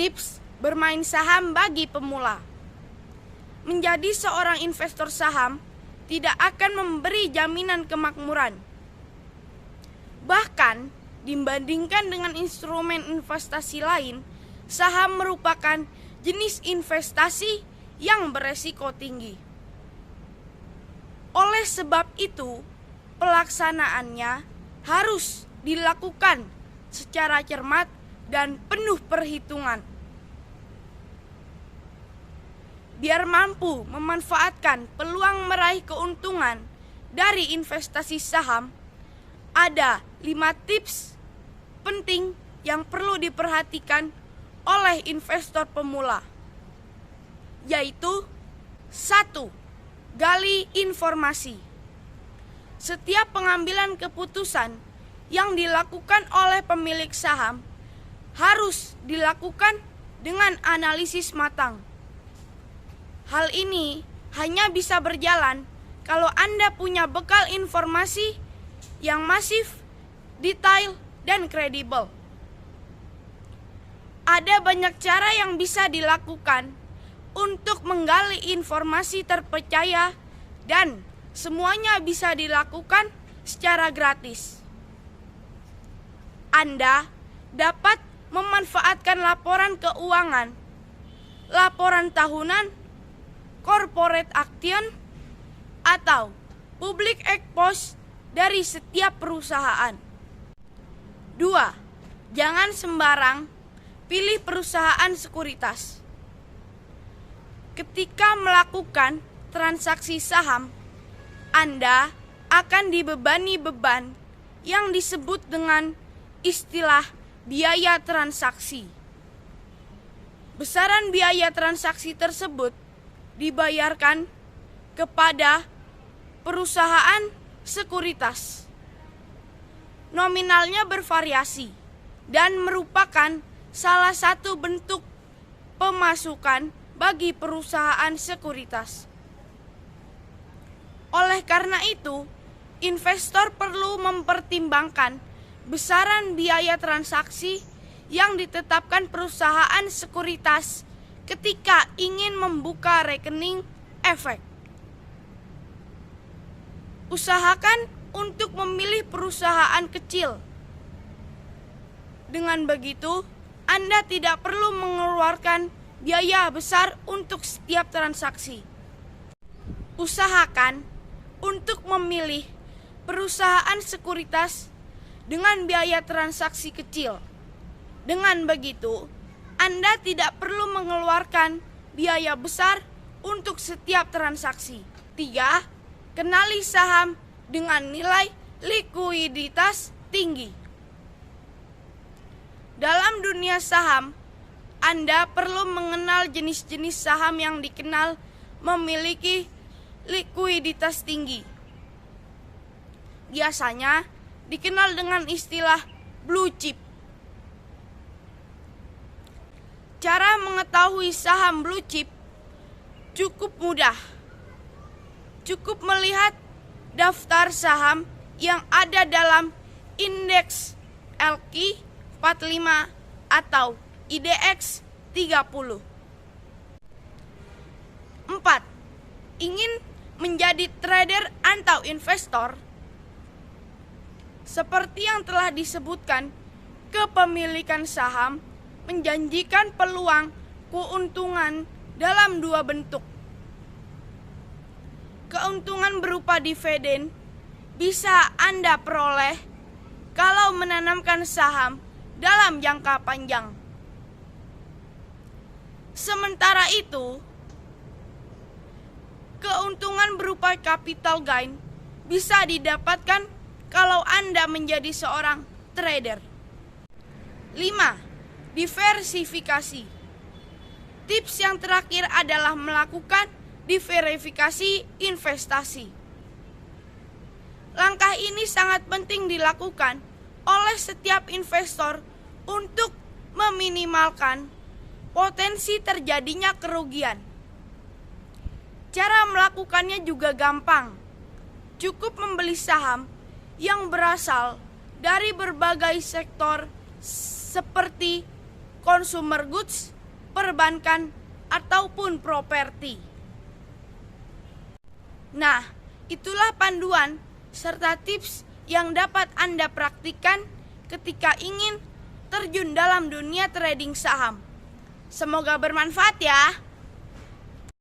Tips bermain saham bagi pemula. Menjadi seorang investor saham tidak akan memberi jaminan kemakmuran. Bahkan, dibandingkan dengan instrumen investasi lain, saham merupakan jenis investasi yang beresiko tinggi. Oleh sebab itu, pelaksanaannya harus dilakukan secara cermat dan penuh perhitungan. Biar mampu memanfaatkan peluang meraih keuntungan dari investasi saham, ada 5 tips penting yang perlu diperhatikan oleh investor pemula, yaitu 1. Gali informasi. Setiap pengambilan keputusan yang dilakukan oleh pemilik saham harus dilakukan dengan analisis matang. Hal ini hanya bisa berjalan kalau Anda punya bekal informasi yang masif, detail, dan kredibel. Ada banyak cara yang bisa dilakukan untuk menggali informasi terpercaya dan semuanya bisa dilakukan secara gratis. Anda dapat memanfaatkan laporan keuangan, laporan tahunan, corporate action, atau public expose dari setiap perusahaan. 2. Jangan sembarang pilih perusahaan sekuritas. Ketika melakukan transaksi saham, Anda akan dibebani beban yang disebut dengan istilah biaya transaksi. Besaran biaya transaksi tersebut dibayarkan kepada perusahaan sekuritas. Nominalnya bervariasi dan merupakan salah satu bentuk pemasukan bagi perusahaan sekuritas. Oleh karena itu, investor perlu mempertimbangkan besaran biaya transaksi yang ditetapkan perusahaan sekuritas ketika ingin membuka rekening efek. Usahakan untuk memilih perusahaan kecil. Dengan begitu, Anda tidak perlu mengeluarkan biaya besar untuk setiap transaksi. Usahakan untuk memilih perusahaan sekuritas dengan biaya transaksi kecil. Dengan begitu, Anda tidak perlu mengeluarkan biaya besar untuk setiap transaksi. 3. Kenali saham dengan nilai likuiditas tinggi. Dalam dunia saham, Anda perlu mengenal jenis-jenis saham yang dikenal memiliki likuiditas tinggi. Biasanya dikenal dengan istilah blue chip. Cara mengetahui saham blue chip cukup mudah. Cukup melihat daftar saham yang ada dalam indeks LQ 45 atau IDX 30. 4. Ingin menjadi trader atau investor? Seperti yang telah disebutkan, kepemilikan saham menjanjikan peluang keuntungan dalam 2 bentuk. Keuntungan berupa dividen bisa Anda peroleh kalau menanamkan saham dalam jangka panjang. Sementara itu, keuntungan berupa capital gain bisa didapatkan kalau Anda menjadi seorang trader. 5. Diversifikasi. Tips yang terakhir adalah melakukan diversifikasi investasi. Langkah ini sangat penting dilakukan oleh setiap investor untuk meminimalkan potensi terjadinya kerugian. Cara melakukannya juga gampang. Cukup membeli saham yang berasal dari berbagai sektor seperti consumer goods, perbankan, ataupun properti. Nah, itulah panduan serta tips yang dapat Anda praktikkan ketika ingin terjun dalam dunia trading saham. Semoga bermanfaat ya.